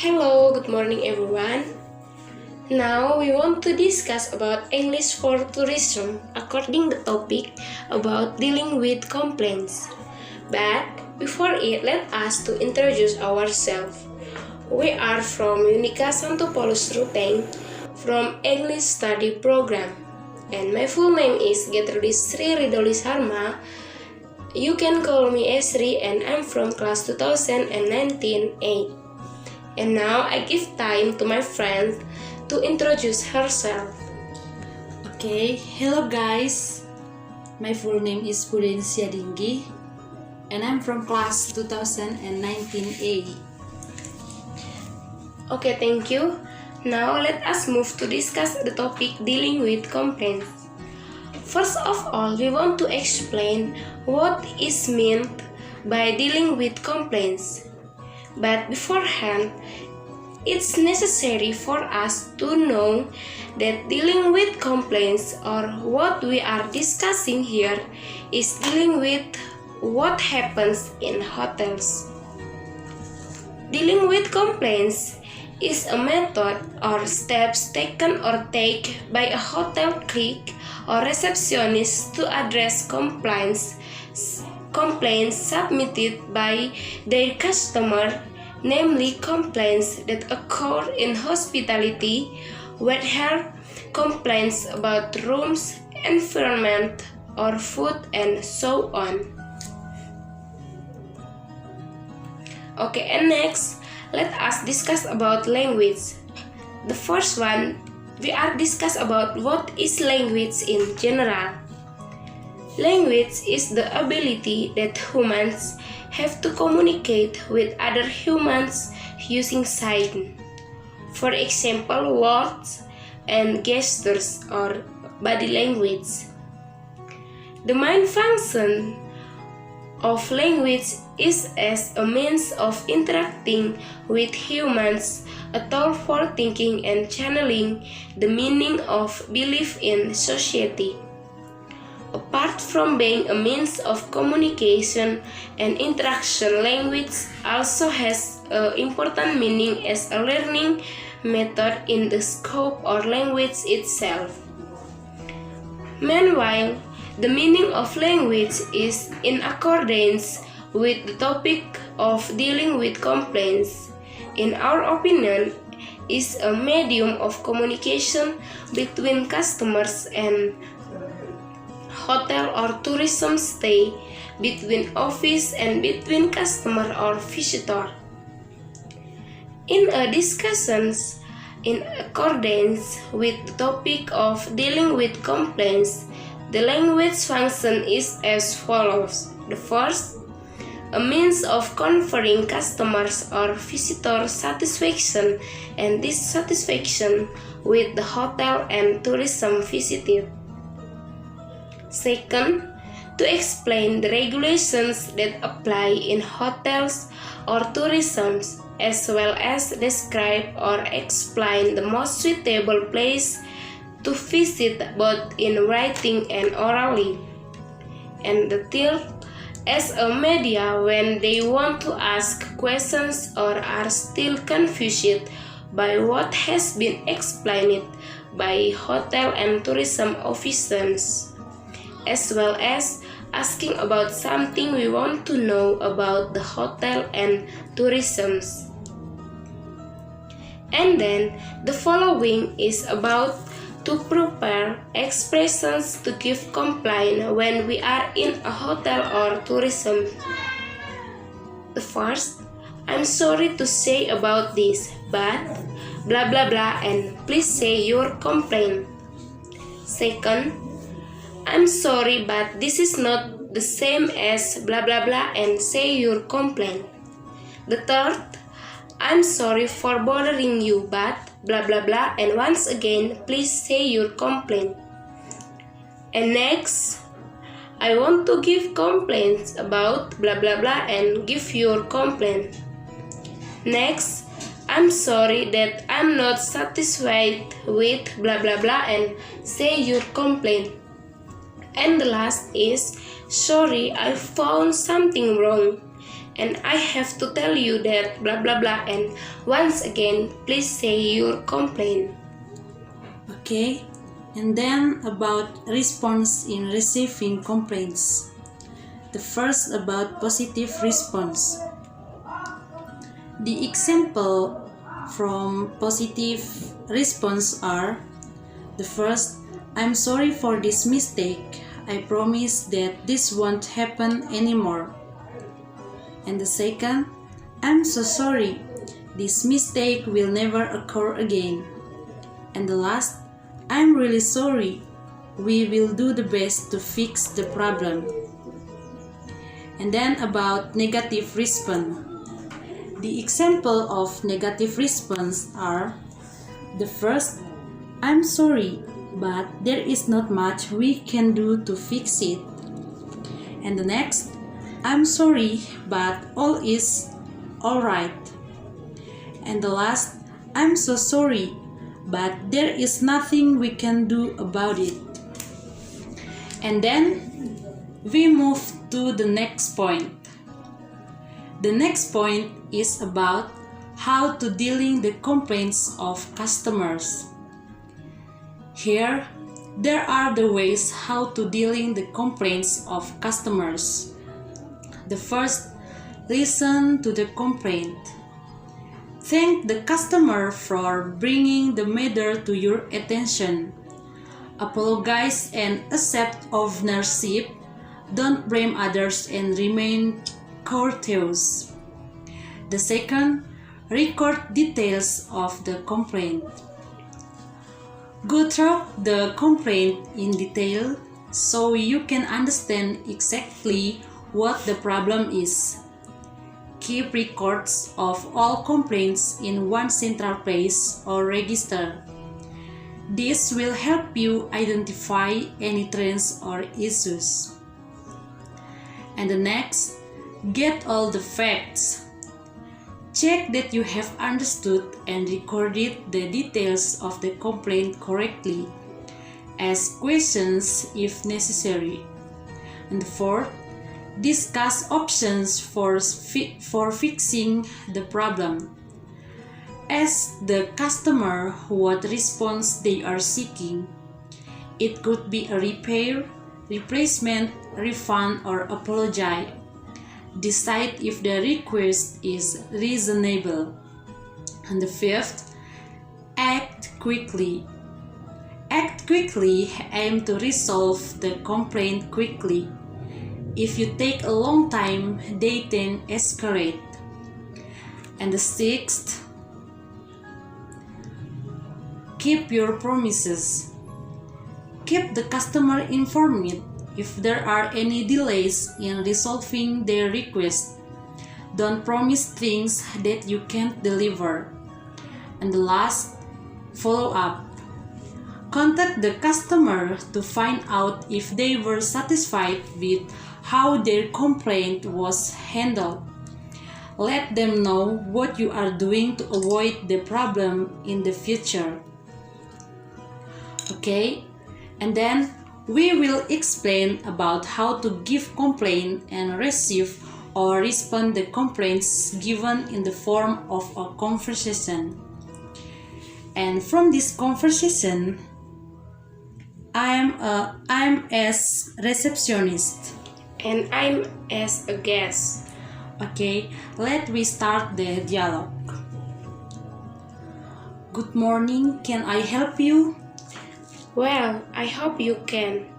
Hello, good morning everyone. Now we want to discuss about English for tourism according the topic about dealing with complaints. But before it, let us to introduce ourselves. We are from Unika Santopoulos Ruteng from English Study Program. And my full name is GETRUDIS RIDOLI SARMA. You can call me Esri and I'm from class 2019A. And now I give time to my friend to introduce herself. Okay, hello guys. My full name is PUDENSIA DINGGI and I'm from class 2019A. Okay, thank you. Now let us move to discuss the topic dealing with complaints. First of all, we want to explain what is meant by dealing with complaints. But beforehand, it's necessary for us to know that dealing with complaints, or what we are discussing here, is dealing with what happens in hotels. Dealing with complaints is a method or steps taken or take by a hotel clerk or receptionist to address complaints submitted by their customer, namely complaints that occur in hospitality, whether complaints about rooms, environment, or food, and so on. Okay, and next, let us discuss about language. The first one, we are discuss about what is language in general. Language is the ability that humans have to communicate with other humans using signs. For example, words and gestures or body language. The main function of language is as a means of interacting with humans, a tool for thinking and channeling the meaning of belief in society. Apart from being a means of communication and interaction, language also has an important meaning as a learning method in the scope of language itself. Meanwhile, the meaning of language is in accordance with the topic of dealing with complaints. In our opinion, is a medium of communication between customers and hotel or tourism stay, between office and between customer or visitor. In a discussions in accordance with the topic of dealing with complaints, the language function is as follows. The first, a means of conferring customers or visitor satisfaction and dissatisfaction with the hotel and tourism visited. Second, to explain the regulations that apply in hotels or tourism, as well as describe or explain the most suitable place to visit both in writing and orally. And the third, as a media when they want to ask questions or are still confused by what has been explained by hotel and tourism officials, as well as asking about something we want to know about the hotel and tourism. And then the following is about to prepare expressions to give complaint when we are in a hotel or tourism. The first, I'm sorry to say about this, but blah blah blah, and please say your complaint. Second, I'm sorry, but this is not the same as blah blah blah, and say your complaint. The third, I'm sorry for bothering you, but blah blah blah, and once again, please say your complaint. And next, I want to give complaints about blah blah blah, and give your complaint. Next, I'm sorry that I'm not satisfied with blah blah blah, and say your complaint. And the last is, sorry, I found something wrong, and I have to tell you that blah blah blah, and once again, please say your complaint. Okay, and then about response in receiving complaints. The first about positive response. The example from positive response are: the first, I'm sorry for this mistake. I promise that this won't happen anymore. And the second, I'm so sorry. This mistake will never occur again. And the last, I'm really sorry. We will do the best to fix the problem. And then about negative response. The example of negative response are: the first, I'm sorry, but there is not much we can do to fix it. And the next, I'm sorry, but all is alright. And the last, I'm so sorry, but there is nothing we can do about it. And then we move to the next point. The next point is about how to dealing the complaints of customers. Here, there are the ways how to dealing the complaints of customers. The first, listen to the complaint. Thank the customer for bringing the matter to your attention. Apologize and accept ownership. Don't blame others and remain courteous. The second, record details of the complaint. Go through the complaint in detail so you can understand exactly what the problem is. Keep records of all complaints in one central place or register. This will help you identify any trends or issues. And the next, get all the facts. Check that you have understood and recorded the details of the complaint correctly. Ask questions if necessary. And the fourth, discuss options for fixing the problem. Ask the customer what response they are seeking. It could be a repair, replacement, refund, or apology. Decide if the request is reasonable. And the fifth, act quickly. Act quickly, aim to resolve the complaint quickly. If you take a long time, they then escalate. And the sixth, keep your promises. Keep the customer informed if there are any delays in resolving their request. Don't promise things that you can't deliver. And the last, follow up. Contact the customer to find out if they were satisfied with how their complaint was handled. Let them know what you are doing to avoid the problem in the future. Okay, and then we will explain about how to give complaint and receive or respond the complaints given in the form of a conversation. And from this conversation, I'm as receptionist. And I'm as a guest. Okay, let we start the dialogue. Good morning, can I help you? Well, I hope you can.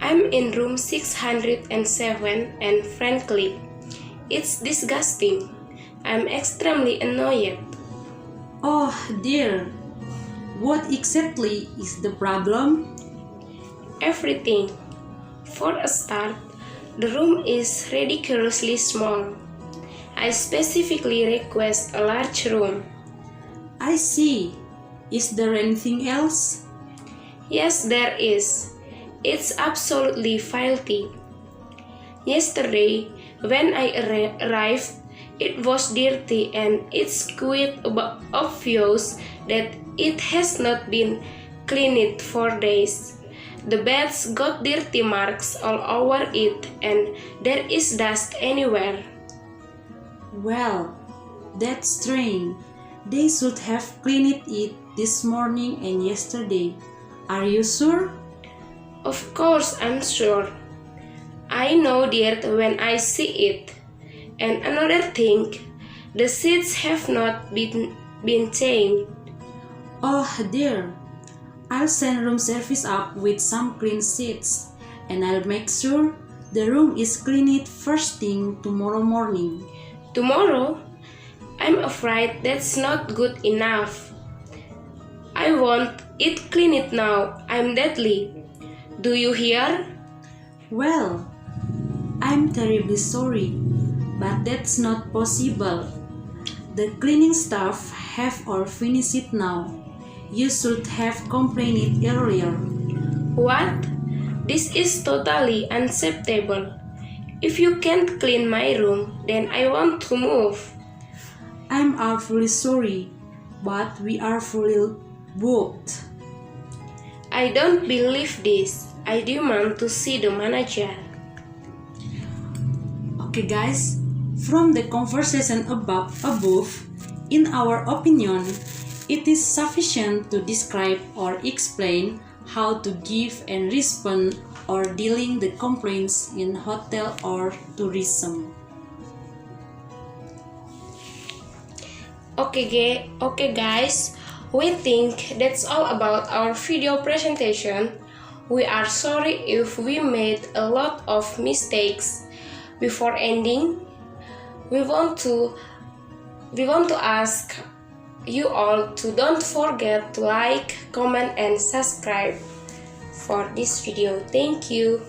I'm in room 607 and frankly, it's disgusting. I'm extremely annoyed. Oh dear, what exactly is the problem? Everything. For a start, the room is ridiculously small. I specifically request a large room. I see. Is there anything else? Yes, there is. It's absolutely filthy. Yesterday, when I arrived, it was dirty and it's quite obvious that it has not been cleaned for days. The beds got dirty marks all over it and there is dust anywhere. Well, that's strange. They should have cleaned it this morning and yesterday. Are you sure? Of course, I'm sure. I know dirt when I see it. And another thing, the seats have not been changed. Oh dear. I'll send room service up with some clean sheets, and I'll make sure the room is cleaned first thing tomorrow morning. Tomorrow? I'm afraid that's not good enough. I want it cleaned now. I'm deadly. Do you hear? Well, I'm terribly sorry, but that's not possible. The cleaning staff have all finished it now. You should have complained earlier. What? This is totally unacceptable. If you can't clean my room, then I want to move. I'm awfully sorry, but we are fully booked. I don't believe this. I demand to see the manager. Okay guys, from the conversation above, in our opinion, it is sufficient to describe or explain how to give and respond or dealing the complaints in hotel or tourism. Okay guys, we think that's all about our video presentation. We are sorry if we made a lot of mistakes. Before ending, we want to ask you all to don't forget to like, comment, and subscribe for this video. Thank you.